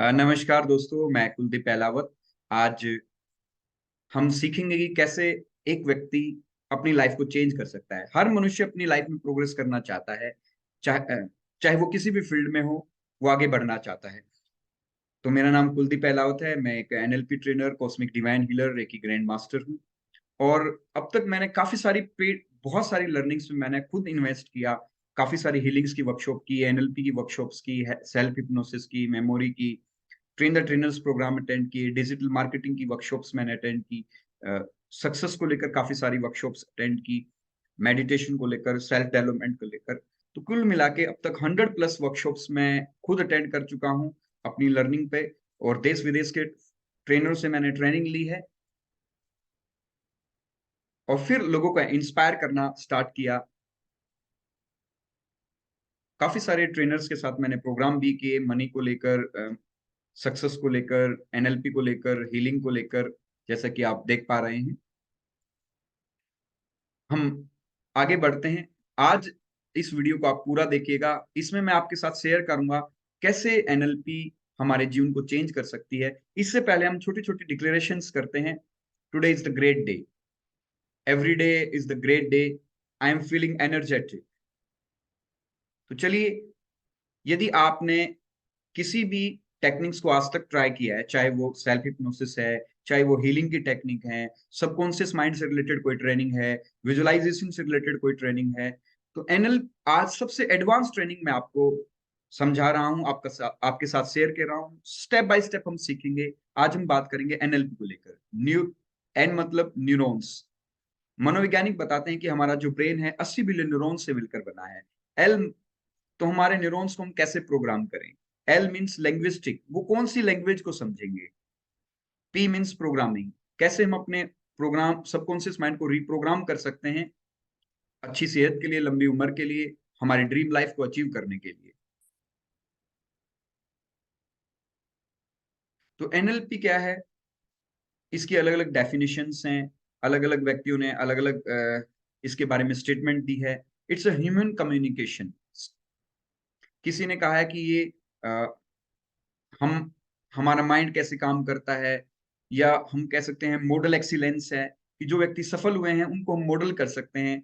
नमस्कार दोस्तों, मैं कुलदीप पहलावत। आज हम सीखेंगे कि कैसे एक व्यक्ति अपनी लाइफ को चेंज कर सकता है। हर मनुष्य अपनी लाइफ में प्रोग्रेस करना चाहता है, चाहे वो किसी भी फील्ड में हो, वो आगे बढ़ना चाहता है। तो मेरा नाम कुलदीप पहलावत है। मैं एक NLP trainer, cosmic divine healer, reiki grand master हूँ। और अब तक मैंने काफी सारी पेड बहुत सारी लर्निंग्स में मैंने खुद इन्वेस्ट किया। काफी सारी हीलिंग्स की वर्कशॉप की, एनएलपी की वर्कशॉप्स की, सेल्फ हिप्नोसिस की, मेमोरी की, train the trainers program attend किए, डिजिटल मार्केटिंग की वर्कशॉप्स मैंने अटेंड की, सक्सेस को लेकर काफी सारी वर्कशॉप्स अटेंड की, मेडिटेशन को लेकर, सेल्फ डेवलपमेंट को लेकर। तो कुल मिला के अब तक 100+ वर्कशॉप्स मैं खुद अटेंड कर चुका हूँ अपनी लर्निंग पे। और देश विदेश के ट्रेनरों से मैंने ट्रेनिंग ली है और फिर लोगों को इंस्पायर करना स्टार्ट किया। काफी सारे ट्रेनर्स के साथ मैंने प्रोग्राम भी किए, मनी को लेकर, सक्सेस को लेकर, एनएलपी को लेकर, हीलिंग को लेकर, जैसा कि आप देख पा रहे हैं। हम आगे बढ़ते हैं। आज इस वीडियो को आप पूरा देखिएगा। इसमें मैं आपके साथ शेयर करूंगा कैसे एनएलपी हमारे जीवन को चेंज कर सकती है। इससे पहले हम छोटी छोटी डिक्लेरेशंस करते हैं। Today is the great day, every day is the great day, I am feeling energetic. तो चलिए, यदि आपने किसी भी टेक्निक्स को आज तक ट्राई किया है, चाहे वो सेल्फ हिप्नोसिस है, चाहे वो हीलिंग की टेक्निक है, सबकॉन्शियस माइंड से रिलेटेड कोई ट्रेनिंग है, विजुअलाइजेशन से रिलेटेड कोई ट्रेनिंग है, तो एनएल आज सबसे एडवांस ट्रेनिंग मैं आपको समझा रहा हूं, आपके साथ शेयर कर रहा हूं। स्टेप बाय स्टेप हम सीखेंगे। आज हम बात करेंगे एनएलपी को लेकर। न्यू एन मतलब न्यूरॉन्स। मनोवैज्ञानिक बताते हैं कि हमारा जो ब्रेन है 80 बिलियन न्यूरॉन से मिलकर बना है। एल तो हमारे न्यूरॉन्स को हम कैसे प्रोग्राम करें। एल मीन्स लैंग्विस्टिक, वो कौन सी लैंग्वेज को समझेंगे। पी मीन्स प्रोग्रामिंग, कैसे हम अपने प्रोग्राम सबकॉन्शियस माइंड को रिप्रोग्राम कर सकते हैं अच्छी सेहत के लिए, लंबी उम्र के लिए, हमारी ड्रीम लाइफ को अचीव करने के लिए। तो एनएलपी क्या है, इसकी अलग अलग डेफिनेशंस हैं। अलग अलग व्यक्तियों ने अलग अलग इसके बारे में स्टेटमेंट दी है। It's a human communication. किसी ने कहा है कि ये अ, हम हमारा माइंड कैसे काम करता है, या हम कह सकते हैं मॉडल एक्सीलेंस है, कि जो व्यक्ति सफल हुए हैं उनको हम मॉडल कर सकते हैं।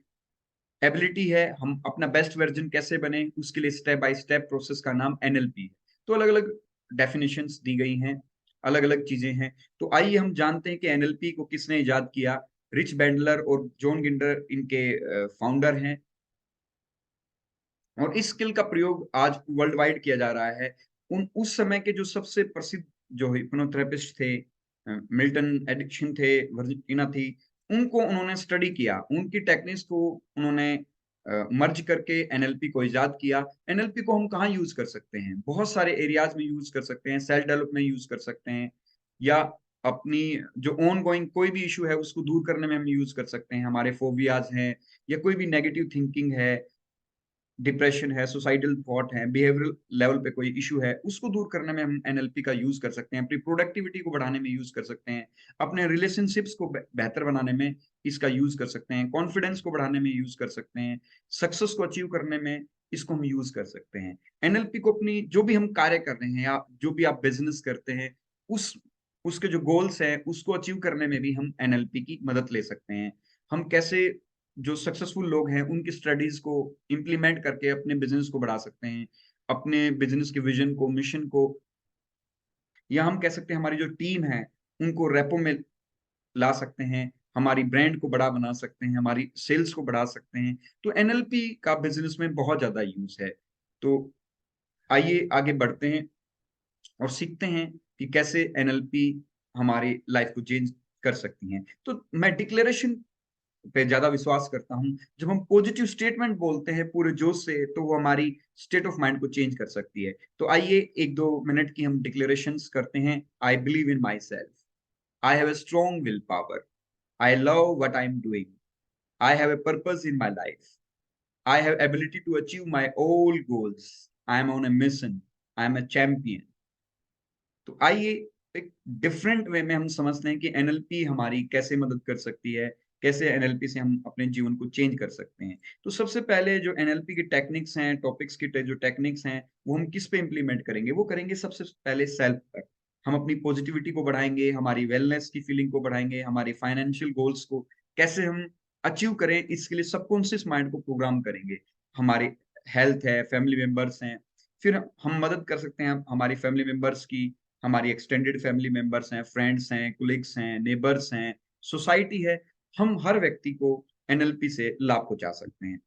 एबिलिटी है, हम अपना बेस्ट वर्जन कैसे बने, उसके लिए स्टेप बाय स्टेप प्रोसेस का नाम एनएलपी है। तो अलग अलग डेफिनेशंस दी गई हैं, अलग अलग चीजें हैं। तो आइए हम जानते हैं कि एनएलपी को किसने इजाद किया। रिच बैंडलर और जॉन गिंडर इनके फाउंडर हैं। और इस स्किल का प्रयोग आज वर्ल्ड वाइड किया जा रहा है। उस समय के जो सबसे प्रसिद्ध जो हिप्नोथेरेपिस्ट थे, मिल्टन एडिक्शन थे, वर्जिनिया थी, उनको उन्होंने स्टडी किया, उनकी टेक्निक्स को उन्होंने मर्ज करके एनएलपी को इजाद किया। एनएलपी को हम कहाँ यूज कर सकते हैं, बहुत सारे एरियाज में यूज कर सकते हैं। सेल्फ डेवलपमेंट यूज कर सकते हैं, या अपनी जो ऑन गोइंग कोई भी इशू है उसको दूर करने में हम यूज कर सकते हैं। हमारे फोबियाज हैं, या कोई भी नेगेटिव थिंकिंग है, डिप्रेशन है, सुसाइडल थॉट है, बिहेवियरल लेवल पे कोई इशू है, उसको दूर करने में हम एनएलपी का यूज कर सकते हैं। अपनी प्रोडक्टिविटी को बढ़ाने में यूज कर सकते हैं। अपने रिलेशनशिप्स को बेहतर बनाने में इसका यूज कर सकते हैं। कॉन्फिडेंस को बढ़ाने में यूज कर सकते हैं। सक्सेस को अचीव करने में इसको हम यूज कर सकते हैं। एनएलपी को अपनी जो भी हम कार्य कर रहे हैं, या जो भी आप बिजनेस करते हैं, उस उसके जो गोल्स हैं उसको अचीव करने में भी हम एनएलपी की मदद ले सकते हैं। हम कैसे जो सक्सेसफुल लोग हैं उनकी स्टडीज को इम्प्लीमेंट करके अपने बिजनेस को बढ़ा सकते हैं, अपने बिजनेस के विजन को, मिशन को, या हम कह सकते हैं हमारी जो टीम है उनको रेपो में ला सकते हैं, हमारी ब्रांड को बड़ा बना सकते हैं, हमारी सेल्स को बढ़ा सकते हैं। तो एनएलपी का बिजनेस में बहुत ज्यादा यूज है। तो आइए आगे बढ़ते हैं और सीखते हैं कि कैसे एनएलपी हमारी लाइफ को चेंज कर सकती हैं। तो मैं डिक्लेरेशन पे ज्यादा विश्वास करता हूँ। जब हम पॉजिटिव स्टेटमेंट बोलते हैं पूरे जोश से, तो वो हमारी स्टेट ऑफ माइंड को चेंज कर सकती है। तो आइए 1-2 मिनट की हम डिक्लेरेशंस करते हैं। I believe in my self, I have a strong will power, I love what I am doing, I have a purpose in my life, I have ability to achieve my all goals, I am on a mission, I am a champion. तो आइए एक different way में हम समझते हैं कि NLP हमारी कैसे मदद कर सकती है। कैसे एनएलपी से हम अपने जीवन को चेंज कर सकते हैं। तो सबसे पहले जो एनएलपी की टेक्निक्स हैं, टॉपिक्स की जो टेक्निक्स हैं, वो हम किस पे इम्प्लीमेंट करेंगे? वो करेंगे सबसे पहले सेल्फ पर। हम अपनी पॉजिटिविटी को बढ़ाएंगे, हमारी वेलनेस की फीलिंग को बढ़ाएंगे, हमारी फाइनेंशियल गोल्स को कैसे हम अचीव करें, इसके लिए सबकॉन्शियस माइंड को प्रोग्राम करेंगे। हमारे हेल्थ है, फैमिली मेंबर्स हैं, फिर हम मदद कर सकते हैं हमारी फैमिली मेंबर्स की, हमारी एक्सटेंडेड फैमिली मेंबर्स हैं, फ्रेंड्स हैं, कोलिग्स हैं, नेबर्स हैं, सोसाइटी है। हम हर व्यक्ति को एनएलपी से लाभ पहुंचा सकते हैं।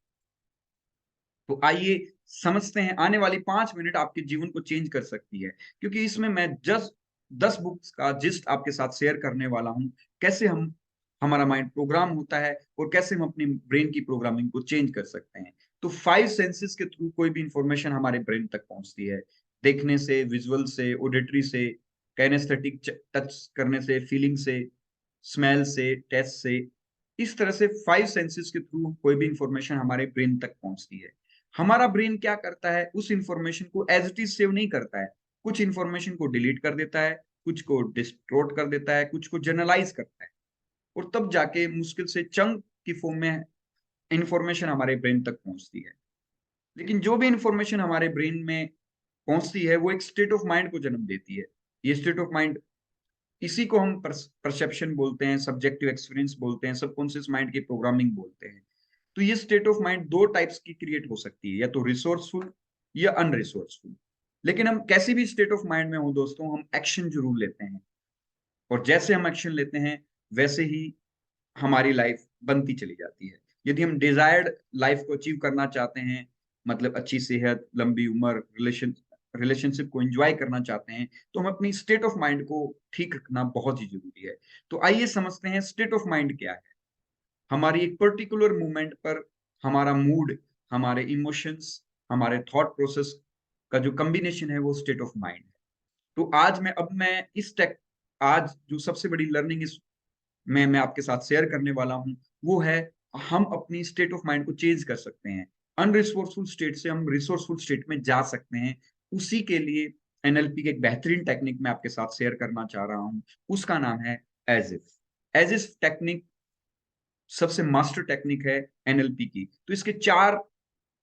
तो आइए समझते हैं, आने वाली 5 मिनट आपके जीवन को चेंज कर सकती है, क्योंकि इसमें मैं जस्ट 10 बुक्स का जिस्ट आपके साथ शेयर करने वाला हूं। कैसे हम हमारा माइंड प्रोग्राम होता है और कैसे हम अपनी ब्रेन की प्रोग्रामिंग को चेंज कर सकते हैं। तो 5 सेंसेस के थ्रू कोई भी इंफॉर्मेशन हमारे ब्रेन तक पहुंचती है। देखने से, विजुअल से, ऑडिटरी से, कैनेस्थेटिक टच करने से, फीलिंग से, स्मेल से, टेस्ट से, इस तरह से 5 सेंसेस के थ्रू कोई भी इंफॉर्मेशन हमारे ब्रेन तक पहुंचती है। हमारा ब्रेन क्या करता है, उस इंफॉर्मेशन को एज इट इज सेव नहीं करता है। कुछ इंफॉर्मेशन को डिलीट कर देता है, कुछ को डिस्टोर्ट कर देता है, कुछ को जनरलाइज करता है, और तब जाके मुश्किल से चंक की फॉर्म में इंफॉर्मेशन हमारे ब्रेन तक पहुंचती है। लेकिन जो भी इंफॉर्मेशन हमारे ब्रेन में पहुंचती है वो एक स्टेट ऑफ माइंड को जन्म देती है। ये स्टेट ऑफ माइंड, इसी को हम परसेप्शन बोलते हैं, सब्जेक्टिव एक्सपीरियंस बोलते हैं, सबकॉन्शियस माइंड की प्रोग्रामिंग बोलते हैं। तो ये स्टेट ऑफ माइंड दो टाइप्स की क्रिएट हो सकती है, या तो रिसोर्सफुल या अनरिसोर्सफुल। लेकिन हम कैसी भी स्टेट ऑफ माइंड में हो दोस्तों, हम एक्शन जरूर लेते हैं, और जैसे हम एक्शन लेते हैं वैसे ही हमारी लाइफ बनती चली जाती है। यदि हम डिजायर्ड लाइफ को अचीव करना चाहते हैं, मतलब अच्छी सेहत, लंबी उम्र, रिलेशनशिप को एंजॉय करना चाहते हैं, तो हम अपनी स्टेट ऑफ माइंड को ठीक रखना बहुत ही जरूरी है। तो आइए समझते हैं स्टेट ऑफ माइंड क्या है। हमारी एक पर्टिकुलर मूवमेंट पर हमारा मूड, हमारे इमोशंस, हमारे थॉट प्रोसेस का जो कॉम्बिनेशन है वो स्टेट ऑफ माइंड है। तो मैं इस टेक आज जो सबसे बड़ी लर्निंग इस मैं आपके साथ शेयर करने वाला हूं, वो है हम अपनी स्टेट ऑफ माइंड को चेंज कर सकते हैं। अनरिसोर्सफुल स्टेट से हम रिसोर्सफुल स्टेट में जा सकते हैं। उसी के लिए एनएलपी के एक बेहतरीन टेक्निक मैं आपके साथ शेयर करना चाह रहा हूं, उसका नाम है as if. As if technique सबसे मास्टर टेक्निक है एनएलपी की। तो इसके 4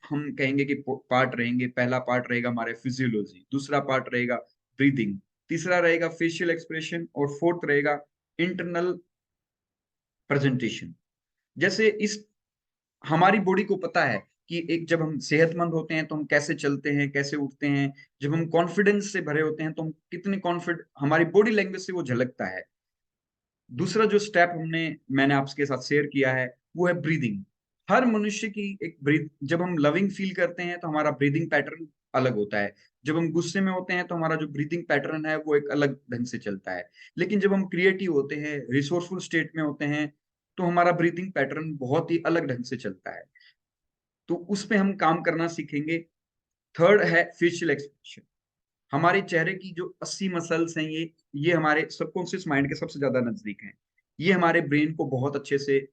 हम कहेंगे कि पार्ट रहेंगे। पहला पार्ट रहेगा हमारे फिजियोलॉजी, दूसरा पार्ट रहेगा ब्रीदिंग, तीसरा रहेगा फेशियल एक्सप्रेशन, और फोर्थ रहेगा इंटरनल प्रेजेंटेशन। जैसे इस हमारी बॉडी को पता है कि एक जब हम सेहतमंद होते हैं तो हम कैसे चलते हैं, कैसे उठते हैं। जब हम कॉन्फिडेंस से भरे होते हैं तो हम कितने कॉन्फिडेंट, हमारी बॉडी लैंग्वेज से वो झलकता है। दूसरा जो स्टेप मैंने आपके साथ शेयर किया है वो है ब्रीदिंग। हर मनुष्य की एक ब्रीथ, जब हम लविंग फील करते हैं तो हमारा ब्रीदिंग पैटर्न अलग होता है। जब हम गुस्से में होते हैं तो हमारा जो ब्रीदिंग पैटर्न है वो एक अलग ढंग से चलता है। लेकिन जब हम क्रिएटिव होते हैं, रिसोर्सफुल स्टेट में होते हैं, तो हमारा ब्रीदिंग पैटर्न बहुत ही अलग ढंग से चलता है। तो उस पे हम काम करना सीखेंगे। थर्ड है फेशियल एक्सप्रेशन। हमारे चेहरे की जो 80 मसल्स हैं, ये हमारे सबकॉन्शियस माइंड के सबसे ज्यादा नजदीक हैं। ये हमारे ब्रेन को बहुत अच्छे से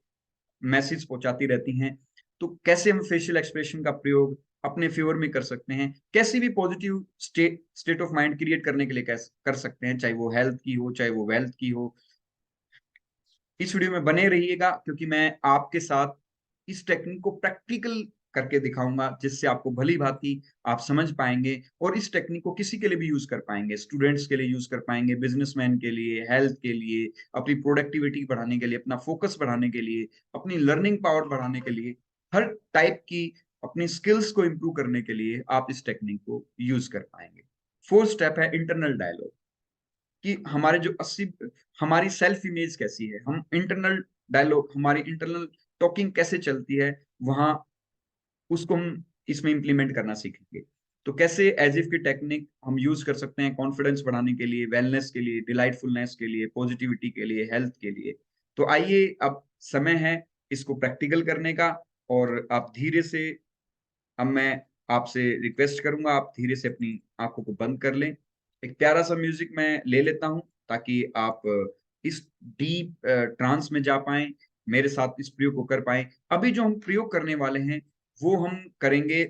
मैसेज पहुंचाती रहती हैं। तो कैसे हम फेशियल एक्सप्रेशन का प्रयोग अपने फेवर में कर सकते हैं, कैसी भी positive state of mind create करने के लिए कैसे कर सकते हैं, चाहे वो हेल्थ की हो, चाहे वो वेल्थ की हो। इस वीडियो में बने रहिएगा, क्योंकि मैं आपके साथ इस टेक्निक को प्रैक्टिकल करके दिखाऊंगा, जिससे आपको भली भांति आप समझ पाएंगे और इस टेक्निक को किसी के लिए भी यूज कर पाएंगे। स्टूडेंट्स के लिए यूज कर पाएंगे, बिजनेसमैन के लिए, हेल्थ के लिए, अपनी प्रोडक्टिविटी बढ़ाने के लिए, अपना फोकस बढ़ाने के लिए, अपनी लर्निंग पावर बढ़ाने के लिए, हर टाइप की अपनी स्किल्स को इंप्रूव करने के लिए आप इस टेक्निक को यूज कर पाएंगे। फोर्थ स्टेप है इंटरनल डायलॉग, कि हमारे जो 80 हमारी सेल्फ इमेज कैसी है, हम इंटरनल डायलॉग, हमारी इंटरनल टॉकिंग कैसे चलती है, वहां उसको हम इसमें इंप्लीमेंट करना सीखेंगे। तो कैसे एज इफ की टेक्निक हम यूज कर सकते हैं कॉन्फिडेंस बढ़ाने के लिए, वेलनेस के लिए, डिलाइटफुलनेस के लिए, पॉजिटिविटी के लिए, हेल्थ के लिए। तो आइए, अब समय है इसको प्रैक्टिकल करने का। और आप धीरे से, अब मैं आपसे रिक्वेस्ट करूंगा, आप धीरे से अपनी आंखों को बंद कर लें। एक प्यारा सा म्यूजिक मैं ले लेता हूं, ताकि आप इस डीप ट्रांस में जा पाएं, मेरे साथ इस प्रयोग को कर पाएं। अभी जो हम प्रयोग करने वाले हैं वो हम करेंगे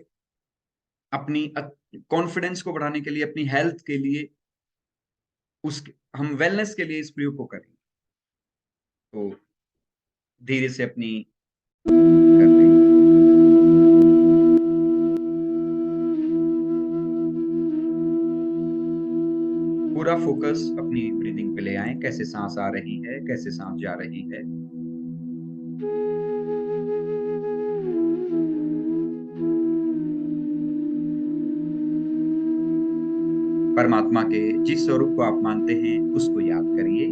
अपनी कॉन्फिडेंस को बढ़ाने के लिए, अपनी हेल्थ के लिए, उस हम वेलनेस के लिए इस प्रयोग को करेंगे। तो धीरे से अपनी कर लें। पूरा फोकस अपनी ब्रीदिंग पे ले आए, कैसे सांस आ रही है, कैसे सांस जा रही है। परमात्मा के जिस स्वरूप को आप मानते हैं उसको याद करिए।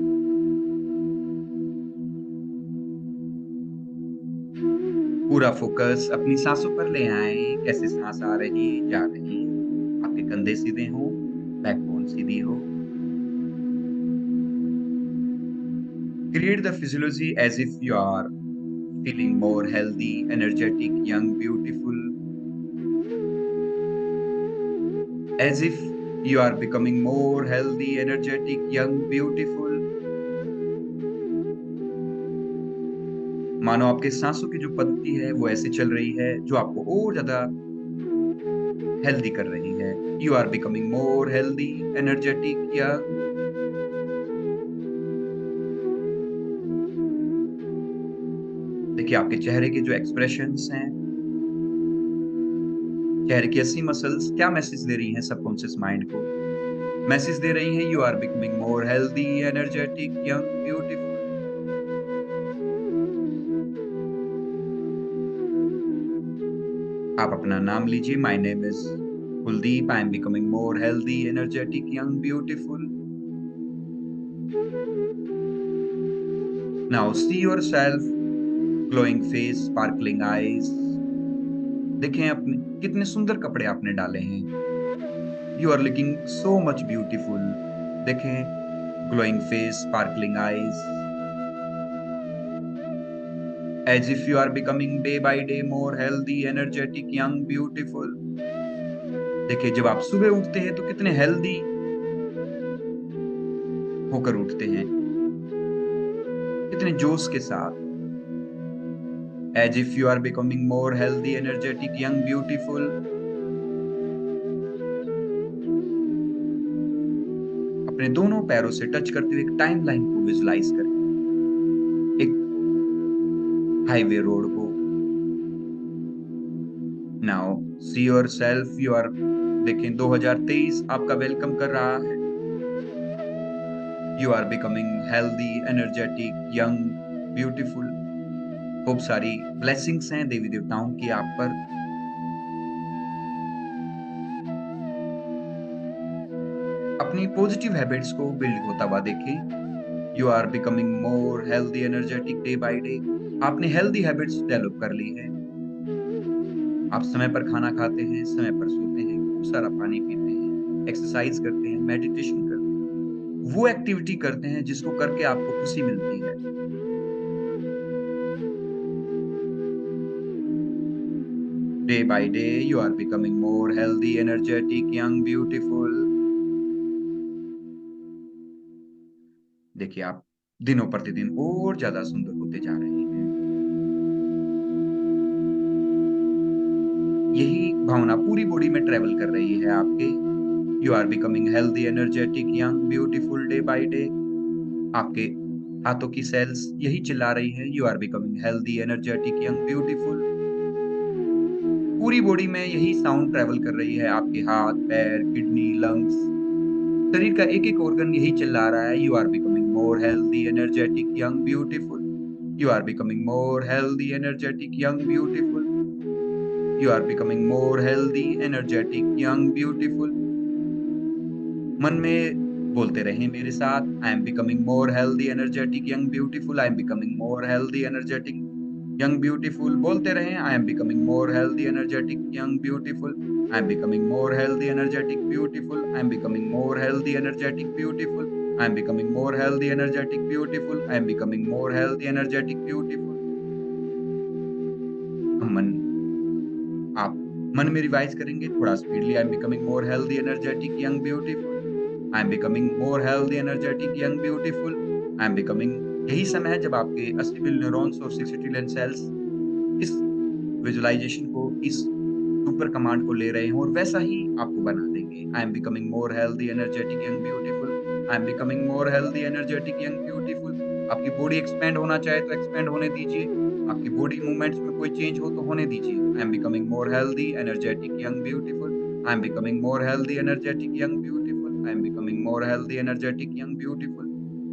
पूरा फोकस अपनी सांसों पर ले आए, कैसे सांस आ रही जा रही है। आपके कंधे सीधे हों, बैकबोन सीधी हो। Create the physiology as if you are feeling more healthy, energetic, young, beautiful. As if you are becoming more healthy, energetic, young, beautiful. मानो आपके सांसों की जो पद्धति है वो ऐसे चल रही है जो आपको और ज्यादा हेल्दी कर रही है। You are becoming more healthy, energetic, young. देखिए आपके चेहरे के जो एक्सप्रेशंस हैं, चेहरे की 80 मसल्स क्या मैसेज दे रही हैं सबकॉन्शियस माइंड को? मैसेज दे रही हैं, you are becoming more healthy, energetic, young, beautiful. आप अपना नाम लीजिए। My name is Kuldeep, I am becoming more healthy, energetic, young, beautiful. Now see yourself, glowing face, sparkling eyes. देखें अपने कितने सुंदर कपड़े आपने डाले हैं। You are looking so much beautiful. देखें glowing face, sparkling eyes, as if you are becoming day by day more healthy, energetic, young, beautiful. देखिए जब आप सुबह उठते हैं तो कितने हेल्दी होकर उठते हैं, कितने जोश के साथ। As if you are becoming more healthy, energetic, young, beautiful. अपने दोनों पैरों से टच करते हुए एक टाइमलाइन को विजुलाइज करें, एक हाईवे रोड को। Now see your self, you are, देखें 2023 आपका वेलकम कर रहा है। You are becoming healthy, energetic, young, beautiful. खूब सारी ब्लेसिंग्स हैं देवी देवताओं की आप पर। अपनी पॉजिटिव हैबिट्स को बिल्ड होता हुआ देखें। You are becoming more healthy, energetic, day by day. आपने हेल्दी हैबिट्स डेवलप कर ली है। आप समय पर खाना खाते हैं, समय पर सोते हैं, खूब सारा पानी पीते हैं, एक्सरसाइज करते हैं, मेडिटेशन करते हैं, वो एक्टिविटी करते हैं जिसको करके आपको खुशी मिलती है। Day by day you are becoming more healthy, energetic, young, beautiful. देखिए आप दिनों प्रतिदिन और ज्यादा सुंदर होते जा रहे हैं। यही भावना पूरी बॉडी में ट्रेवल कर रही है आपके। You are becoming healthy, energetic, young, beautiful, day by day. आपके हाथों की सेल्स यही चिल्ला रही है, you are becoming healthy, energetic, young, beautiful. पूरी बॉडी में यही साउंड ट्रेवल कर रही है, आपके हाथ, पैर, किडनी, लंग्स, शरीर का एक एक ऑर्गन यही चिल्ला रहा है, you are becoming more healthy, energetic, young, beautiful. You are becoming more healthy, energetic, young, beautiful. You are becoming more healthy, energetic, young, beautiful. मन में बोलते रहें मेरे साथ, I am becoming more healthy, energetic, young, beautiful. I am becoming more healthy, energetic, young, beautiful. बोलते रहें, I am becoming more healthy, energetic, young, beautiful. I am becoming more healthy, energetic, beautiful. I am becoming more healthy, energetic, beautiful. I am becoming more healthy, energetic, beautiful. I am becoming more healthy, energetic, beautiful. हम मन आप मन में revise करेंगे थोड़ा speedily. I am becoming more healthy, energetic, young, beautiful. I am becoming more healthy, energetic, young, beautiful. I am becoming. यही समय है जब आपके 80 बिलियन न्यूरॉन्स और 60 ट्रिलियन सेल्स इस विजुअलाइजेशन को, इस सुपर कमांड को ले रहे हैं और वैसा ही आपको बना देंगे। आई am becoming more healthy, energetic, young, beautiful. I am becoming more healthy, energetic, young, beautiful. आपकी बॉडी एक्सपैंड होना चाहे तो एक्सपैंड होने दीजिए। आपकी बॉडी मूवमेंट्स में कोई चेंज हो तो होने दीजिए। आई am becoming more healthy, energetic, young, beautiful. I am becoming more healthy, energetic, young, beautiful. I am becoming more healthy, energetic, young, beautiful.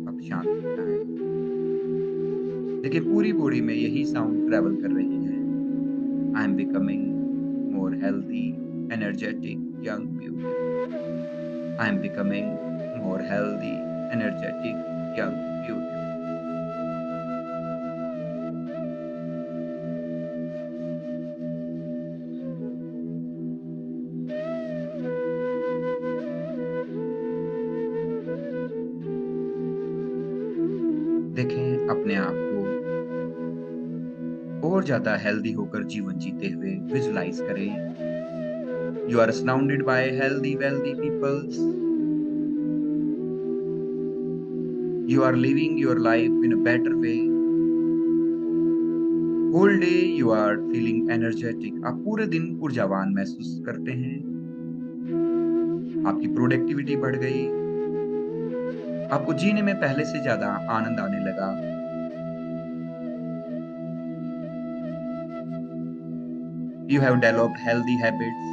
अब शांत हो जाएँ। देखिए पूरी बॉडी में यही साउंड ट्रैवल कर रही है। आई am becoming more healthy, energetic, young, beautiful. I am becoming more healthy, energetic, young, beautiful. देखें अपने आप को और ज़्यादा हेल्दी होकर जीवन जीते हुए विजुलाइज़ करें। You are surrounded by healthy, wealthy peoples. You are living your life in a better way. Whole day you are feeling energetic. आप पूरे दिन ऊर्जावान महसूस करते हैं। आपकी प्रोडक्टिविटी बढ़ गई। आपको जीने में पहले से ज़्यादा आनंद आने लगा। You have developed healthy habits.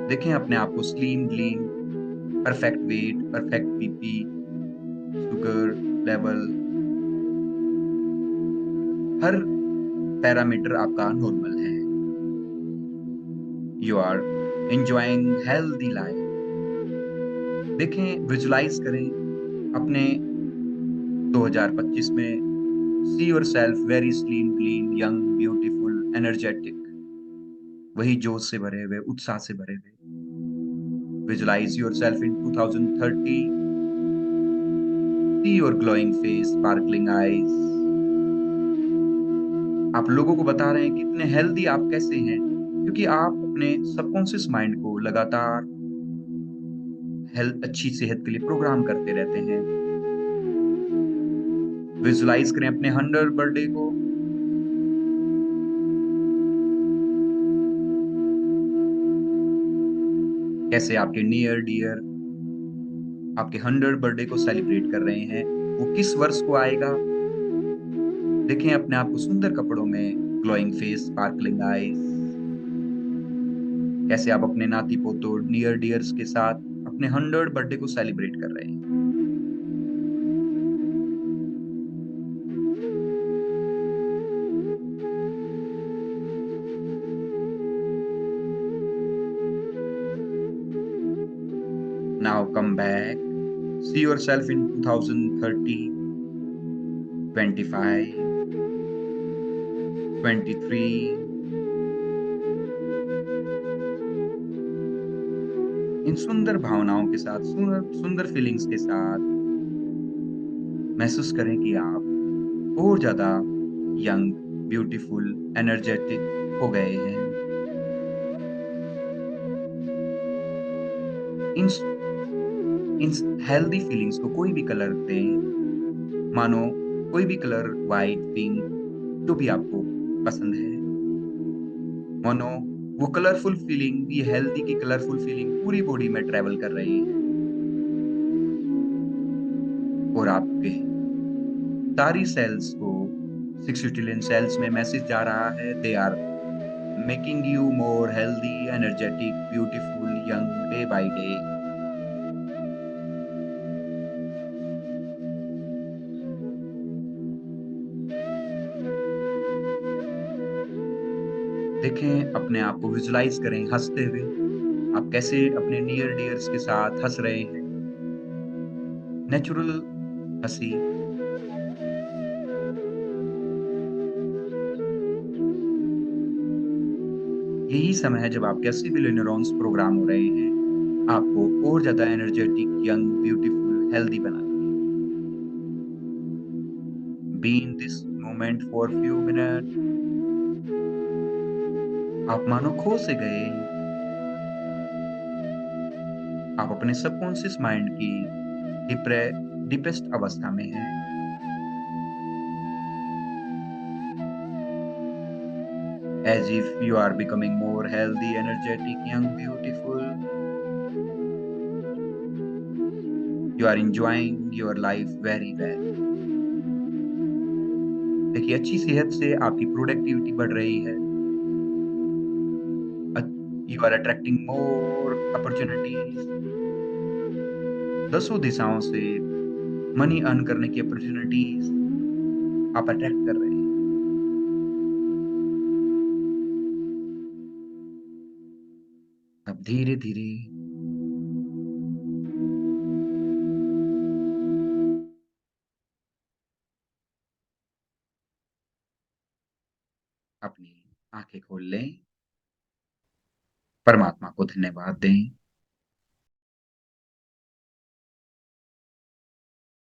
देखें अपने आप को slim, lean, perfect weight, perfect BP, sugar level, हर पैरामीटर आपका नॉर्मल है। You are enjoying healthy life. देखें विजुलाइज़ करें अपने 2025 में see yourself very slim, clean, young, beautiful, energetic. वही जोश से भरे हुए, उत्साह से भरे हुए। Visualise yourself in 2030, see your glowing face, sparkling eyes. आप लोगों को बता रहे हैं कि इतने हेल्दी आप कैसे हैं, क्योंकि आप अपने सबकॉन्शियस माइंड को लगातार हेल्थ, अच्छी सेहत के लिए प्रोग्राम करते रहते हैं। विजुलाइज करें अपने 100 बर्थडे को। कैसे आपके नियर डियर आपके 100 बर्थडे को सेलिब्रेट कर रहे हैं। वो किस वर्ष को आएगा? देखें अपने आप को सुंदर कपड़ों में, ग्लोइंग फेस, स्पार्कलिंग आईज। कैसे आप अपने नाती-पोतों, नियर डियर्स के साथ अपने 100 बर्थडे को सेलिब्रेट कर रहे हैं। Now come back, see yourself in 2030, 25, 23। इन सुंदर भावनाओं के साथ, सुंदर सुंदर फीलिंग्स के साथ महसूस करें कि आप और ज़्यादा यंग, ब्यूटीफुल, एनर्जेटिक हो गए हैं। इन इन हेल्दी फीलिंग्स को कोई भी कलर दें, मानो कोई भी कलर व्हाइट, पिंक, जो भी आपको पसंद है। मानो वो कलरफुल फीलिंग, ये हेल्दी की कलरफुल फीलिंग पूरी बॉडी में ट्रैवल कर रही है और आपके सारी सेल्स को 60 ट्रिलियन सेल्स में मैसेज जा रहा है, they are making you more healthy, energetic, beautiful, young day by day. देखें अपने आप को विजुलाइज करें हंसते हुए। आप कैसे अपने नियर डियर्स के साथ हंस रहे हैं। नेचुरल हंसी। यही समय है जब आपके 80 बिलियन न्यूरॉन्स प्रोग्राम हो रहे हैं, आपको और ज्यादा एनर्जेटिक, यंग, ब्यूटीफुल, हेल्दी बनाने के लिए। Be in this moment for few minute. आप मानो खो से गए। आप अपने सबकॉन्शियस माइंड की डिप्रे डिपेस्ट अवस्था में हैं। as if you are becoming more healthy, energetic, young, beautiful. You are enjoying your life very well. देखिए, अच्छी सेहत से आपकी प्रोडक्टिविटी बढ़ रही है। You are attracting more opportunities. दसों दिशाओं से मनी अर्न करने की अपॉर्चुनिटीज आप अट्रैक्ट कर रहे हैं। अब धीरे धीरे अपनी आंखें खोल लें, परमात्मा को धन्यवाद दें।